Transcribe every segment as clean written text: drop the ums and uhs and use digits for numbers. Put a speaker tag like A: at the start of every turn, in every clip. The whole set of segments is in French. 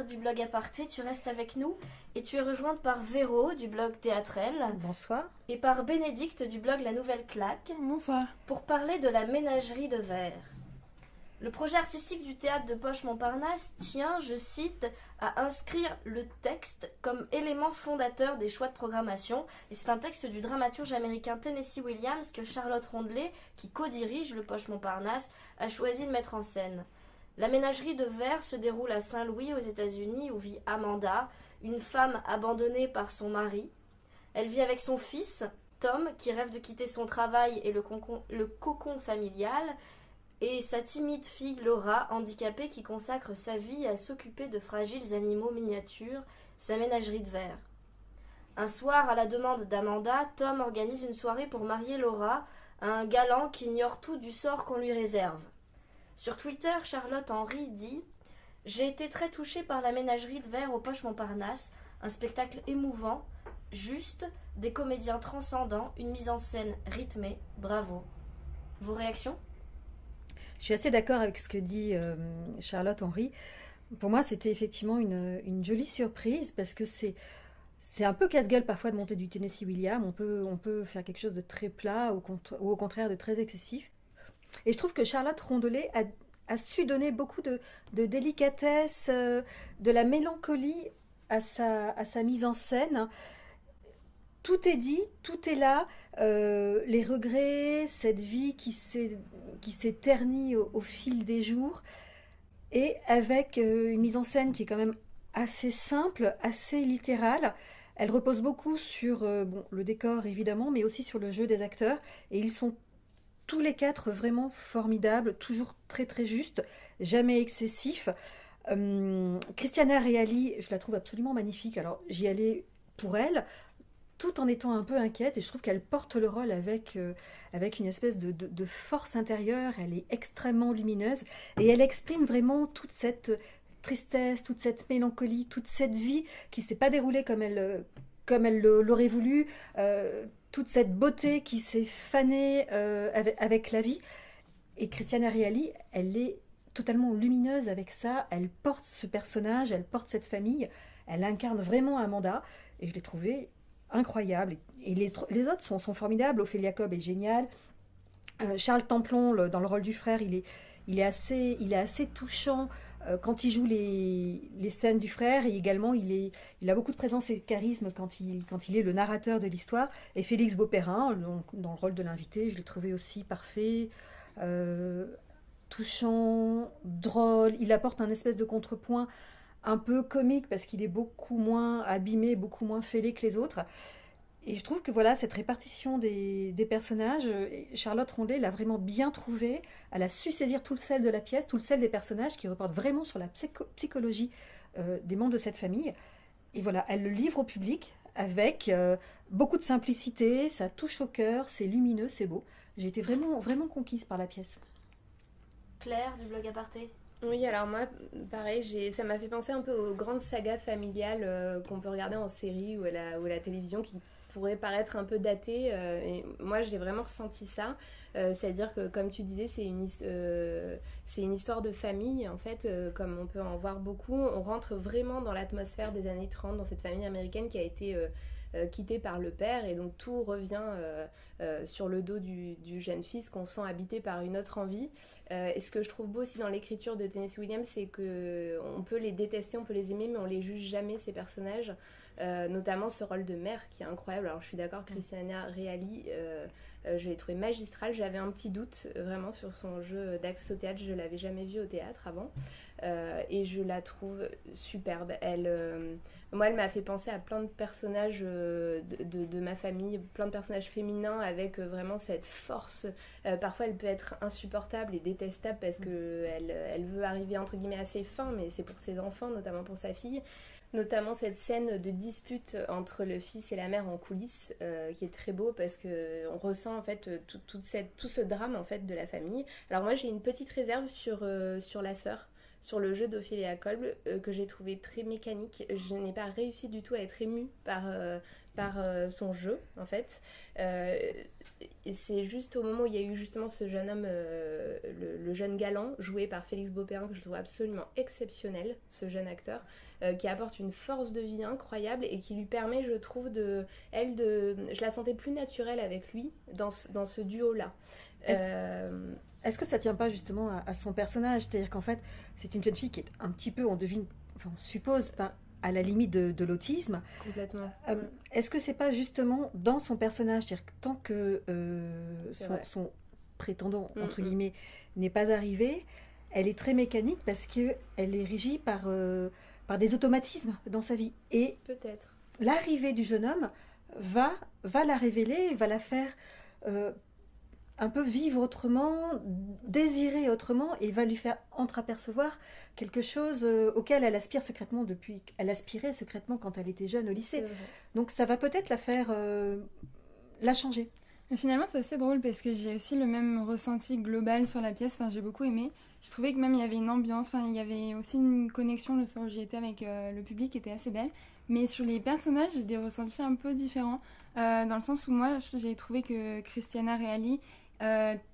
A: Claire du blog Aparté, tu restes avec nous et tu es rejointe par Véro du blog Théâtrelle.
B: Bonsoir.
A: Et par Bénédicte du blog La Nouvelle Claque.
C: Bonsoir.
A: Pour parler de la ménagerie de verre. Le projet artistique du théâtre de Poche-Montparnasse tient, je cite, à inscrire le texte comme élément fondateur des choix de programmation. Et c'est un texte du dramaturge américain Tennessee Williams que Charlotte Rondelet, qui co-dirige le Poche-Montparnasse, a choisi de mettre en scène. La ménagerie de verre se déroule à Saint-Louis aux États-Unis où vit Amanda, une femme abandonnée par son mari. Elle vit avec son fils, Tom, qui rêve de quitter son travail et le cocon familial, et sa timide fille Laura, handicapée, qui consacre sa vie à s'occuper de fragiles animaux miniatures, sa ménagerie de verre. Un soir, à la demande d'Amanda, Tom organise une soirée pour marier Laura à un galant qui ignore tout du sort qu'on lui réserve. Sur Twitter, Charlotte Henry dit « J'ai été très touchée par la ménagerie de verre au Poche-Montparnasse, un spectacle émouvant, juste, des comédiens transcendants, une mise en scène rythmée, bravo. » Vos réactions ?
B: Je suis assez d'accord avec ce que dit Charlotte Henry. Pour moi, c'était effectivement une jolie surprise parce que c'est un peu casse-gueule parfois de monter du Tennessee Williams. On peut faire quelque chose de très plat ou au contraire de très excessif. Et je trouve que Charlotte Rondelet a su donner beaucoup de délicatesse, de la mélancolie à sa mise en scène. Tout est dit, tout est là, les regrets, cette vie qui s'est ternie au fil des jours, et avec une mise en scène qui est quand même assez simple, assez littérale. Elle repose beaucoup sur le décor évidemment, mais aussi sur le jeu des acteurs, et ils sont tous les quatre vraiment formidables, toujours très très justes, jamais excessifs. Cristiana Reali, je la trouve absolument magnifique, alors j'y allais pour elle, tout en étant un peu inquiète, et je trouve qu'elle porte le rôle avec une espèce de force intérieure. Elle est extrêmement lumineuse, et elle exprime vraiment toute cette tristesse, toute cette mélancolie, toute cette vie qui ne s'est pas déroulée comme elle l'aurait voulu, toute cette beauté qui s'est fanée avec la vie. Et Cristiana Reali, elle est totalement lumineuse avec ça, elle porte ce personnage, elle porte cette famille, elle incarne vraiment Amanda, et je l'ai trouvée incroyable. Et les autres sont formidables. Ophélia Cobb est géniale. Charles Templon, dans le rôle du frère, il est assez touchant quand il joue les scènes du frère, et également il a beaucoup de présence et de charisme quand il est le narrateur de l'histoire. Et Félix Beauperrin, dans le rôle de l'invité, je l'ai trouvé aussi parfait, touchant, drôle. Il apporte un espèce de contrepoint un peu comique parce qu'il est beaucoup moins abîmé, beaucoup moins fêlé que les autres. Et je trouve que voilà, cette répartition des personnages, Charlotte Rondelet l'a vraiment bien trouvée. Elle a su saisir tout le sel de la pièce, tout le sel des personnages qui reportent vraiment sur la psychologie des membres de cette famille. Et voilà, elle le livre au public avec beaucoup de simplicité, ça touche au cœur, c'est lumineux, c'est beau. J'ai été vraiment, vraiment conquise par la pièce.
A: Claire du blog Aparté.
C: Oui, alors moi, pareil, ça m'a fait penser un peu aux grandes sagas familiales qu'on peut regarder en série ou à la télévision, qui pourraient paraître un peu datées. Et moi, j'ai vraiment ressenti ça. C'est-à-dire que, comme tu disais, c'est une histoire de famille, en fait, comme on peut en voir beaucoup. On rentre vraiment dans l'atmosphère des années 30, dans cette famille américaine qui a été quittée par le père, et donc tout revient sur le dos du jeune fils qu'on sent habité par une autre envie. Et ce que je trouve beau aussi dans l'écriture de Tennessee Williams, c'est qu'on peut les détester, on peut les aimer, mais on les juge jamais, ces personnages. Notamment ce rôle de mère qui est incroyable. Alors je suis d'accord, Cristiana Reali, je l'ai trouvé magistrale. J'avais un petit doute vraiment sur son jeu d'accès au théâtre, je ne l'avais jamais vue au théâtre avant, et je la trouve superbe. Moi, elle m'a fait penser à plein de personnages de ma famille, plein de personnages féminins avec vraiment cette force. Parfois elle peut être insupportable et détestable parce qu'elle veut arriver entre guillemets à ses fins, mais c'est pour ses enfants, notamment pour sa fille. Notamment cette scène de dispute entre le fils et la mère en coulisses, qui est très beau parce qu'on ressent en fait tout ce drame en fait de la famille. Alors moi j'ai une petite réserve sur la sœur, sur le jeu d'Ophélia Cobb, que j'ai trouvé très mécanique. Je n'ai pas réussi du tout à être émue par son jeu, en fait. Et c'est juste au moment où il y a eu justement ce jeune homme, le jeune galant, joué par Félix Beauperrin, que je trouve absolument exceptionnel, ce jeune acteur, qui apporte une force de vie incroyable et qui lui permet, je trouve, je la sentais plus naturelle avec lui dans ce duo-là.
B: Est-ce que ça tient pas justement à son personnage? C'est-à-dire qu'en fait, c'est une jeune fille qui est un petit peu, on suppose, à la limite de l'autisme.
C: Complètement.
B: Est-ce que c'est pas justement dans son personnage, c'est-à-dire que tant que son prétendant, entre guillemets, n'est pas arrivé, elle est très mécanique parce qu'elle est régie par des automatismes dans sa vie. Et
C: peut-être
B: l'arrivée du jeune homme va la révéler, va la faire un peu vivre autrement, désirer autrement, et va lui faire entreapercevoir quelque chose auquel elle aspire secrètement elle aspirait secrètement quand elle était jeune au lycée. Donc ça va peut-être la faire la changer.
D: Mais finalement, c'est assez drôle parce que j'ai aussi le même ressenti global sur la pièce. Enfin, j'ai beaucoup aimé. Je trouvais que même il y avait une ambiance, enfin, il y avait aussi une connexion le soir où j'y étais avec le public qui était assez belle. Mais sur les personnages, j'ai des ressentis un peu différents. Dans le sens où moi, j'ai trouvé que Christiana Reali,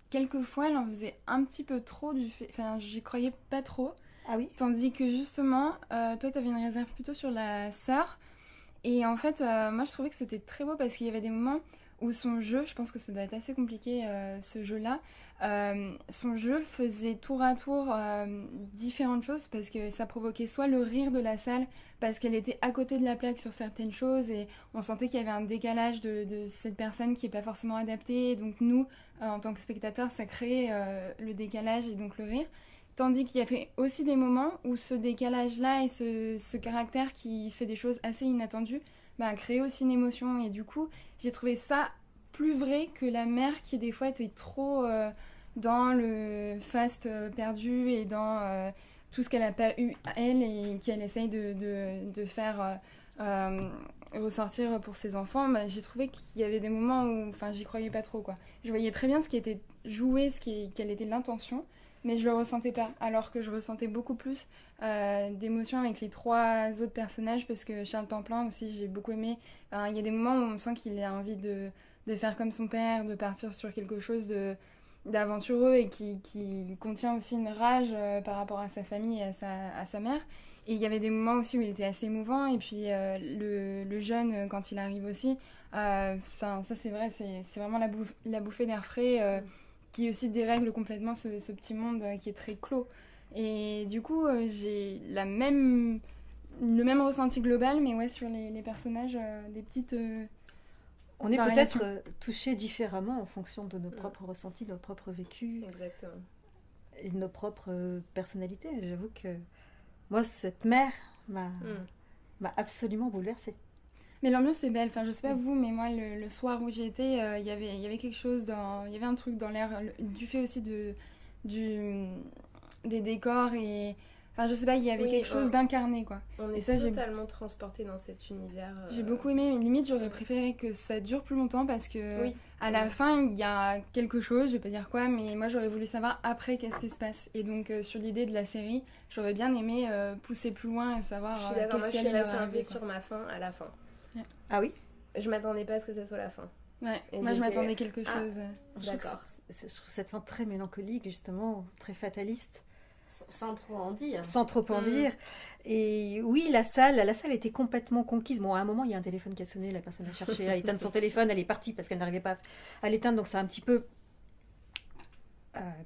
D: quelquefois, elle en faisait un petit peu trop Enfin, j'y croyais pas trop.
B: Ah oui.
D: Tandis que justement, toi, t'avais une réserve plutôt sur la sœur. Et en fait, moi, je trouvais que c'était très beau parce qu'il y avait des moments où son jeu, je pense que ça doit être assez compliqué, ce jeu-là, son jeu faisait tour à tour différentes choses parce que ça provoquait soit le rire de la salle parce qu'elle était à côté de la plaque sur certaines choses et on sentait qu'il y avait un décalage de cette personne qui n'est pas forcément adaptée. Et donc nous, en tant que spectateurs, ça créait le décalage et donc le rire. Tandis qu'il y avait aussi des moments où ce décalage-là et ce caractère qui fait des choses assez inattendues a créé aussi une émotion. Et du coup, j'ai trouvé ça plus vrai que la mère qui des fois était trop dans le faste perdu et dans tout ce qu'elle n'a pas eu elle et qu'elle essaye de faire ressortir pour ses enfants. J'ai trouvé qu'il y avait des moments où j'y croyais pas trop, quoi. Je voyais très bien ce qui était joué, quelle était l'intention, mais je le ressentais pas, alors que je ressentais beaucoup plus d'émotions avec les trois autres personnages, parce que Charles Templin aussi, j'ai beaucoup aimé. Il y a des moments où on sent qu'il a envie de faire comme son père, de partir sur quelque chose d'aventureux et qui contient aussi une rage par rapport à sa famille et à sa mère. Et il y avait des moments aussi où il était assez émouvant, et puis le jeune, quand il arrive aussi, ça c'est vrai, c'est vraiment la bouffée d'air frais qui aussi dérègle complètement ce petit monde qui est très clos. Et du coup, j'ai le même ressenti global, mais ouais, sur les personnages, des petites...
B: On est peut-être touchés différemment en fonction de nos propres ressentis, de nos propres vécus.
C: Exactement.
B: Et de nos propres personnalités. J'avoue que moi, cette mère m'a absolument bouleversée.
D: Mais l'ambiance est belle. Enfin, je sais pas vous, mais moi, le soir où j'y étais, il y avait quelque chose il y avait un truc dans l'air, du fait aussi des décors et... Enfin, je sais pas, il y avait quelque chose d'incarné, quoi.
C: On est totalement transporté dans cet univers.
D: J'ai beaucoup aimé, mais limite, j'aurais préféré que ça dure plus longtemps parce que à la fin, il y a quelque chose, je vais pas dire quoi, mais moi, j'aurais voulu savoir après qu'est-ce qui se passe. Et donc, sur l'idée de la série, j'aurais bien aimé pousser plus loin et savoir qu'est-ce qui allait leur arriver.
C: Sur ma fin à la fin.
B: Ouais. Ah oui?
C: Je m'attendais pas à ce que ça soit la fin.
D: Ouais, moi, je m'attendais quelque chose.
C: D'accord.
B: Je trouve cette fin très mélancolique, justement, très fataliste.
A: Sans trop en dire.
B: Sans trop en dire. Et oui, la salle était complètement conquise. Bon, à un moment, il y a un téléphone qui a sonné, la personne a cherché à éteindre son téléphone, elle est partie parce qu'elle n'arrivait pas à l'éteindre, donc ça a un petit peu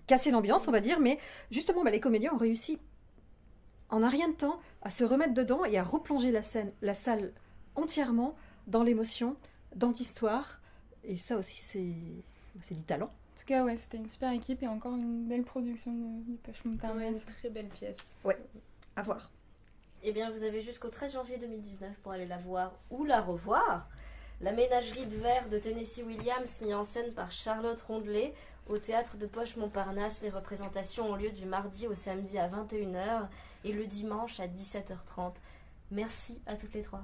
B: cassé l'ambiance, on va dire. Mais justement, les comédiens ont réussi, en un rien de temps, à se remettre dedans et à replonger la salle entièrement dans l'émotion, dans l'histoire. Et ça aussi, c'est du talent.
D: En tout cas, ouais, c'était une super équipe et encore une belle production du Poche Montparnasse.
C: Une très belle pièce.
B: Ouais, à voir.
A: Eh bien, vous avez jusqu'au 13 janvier 2019 pour aller la voir ou la revoir. La ménagerie de verre de Tennessee Williams, mise en scène par Charlotte Rondelet, au théâtre de Poche Montparnasse. Les représentations ont lieu du mardi au samedi à 21h et le dimanche à 17h30. Merci à toutes les trois.